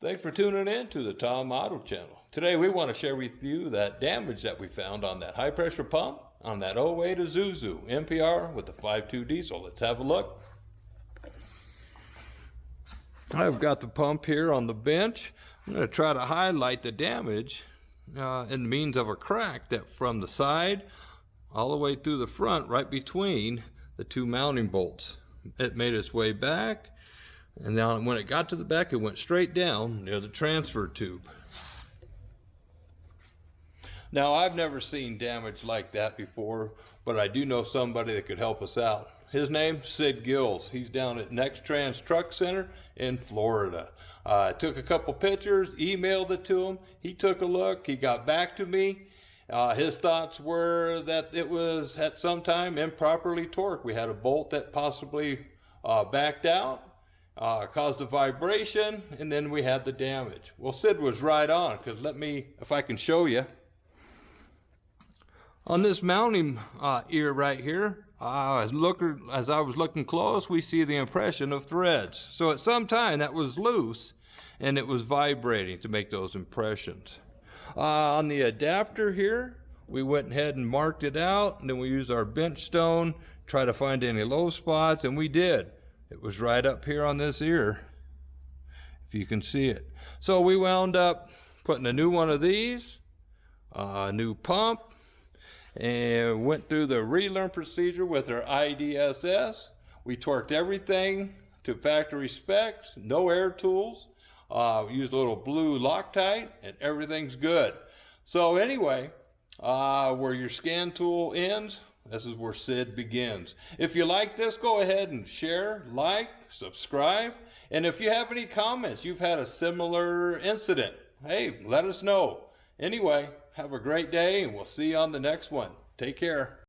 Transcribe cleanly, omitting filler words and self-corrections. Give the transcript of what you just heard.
Thanks for tuning in to the Tom Auto Channel. Today we want to share with you that damage that we found on that high pressure pump on that '08 Isuzu NPR with the 5.2 diesel. Let's have a look. I've got the pump here on the bench. I'm going to try to highlight the damage in means of a crack that from the side all the way through the front, right between the two mounting bolts. It made its way back, and then when it got to the back, it went straight down near the transfer tube. Now, I've never seen damage like that before, but I do know somebody that could help us out. His name's Sid Gills. He's down at Next Trans Truck Center in Florida. I took a couple pictures, emailed it to him. He took a look. He got back to me. His thoughts were that it was at some time improperly torqued. We had a bolt that possibly backed out, caused a vibration, and then we had the damage. Well, Sid was right on, because if I can show you. On this mounting ear right here, as I was looking close, we see the impression of threads. So at some time that was loose and it was vibrating to make those impressions. On the adapter here, we went ahead and marked it out, and then we used our bench stone, try to find any low spots, and we did. It was right up here on this ear, if you can see it. So we wound up putting a new one of these, a new pump, and went through the relearn procedure with our IDSS. We torqued everything to factory specs, no air tools, used a little blue Loctite, and everything's good. So anyway, where your scan tool ends, this is where Sid begins. If you like this, go ahead and share, like, subscribe, and if you have any comments, you've had a similar incident, hey, let us know. Anyway, have a great day, and we'll see you on the next one. Take care.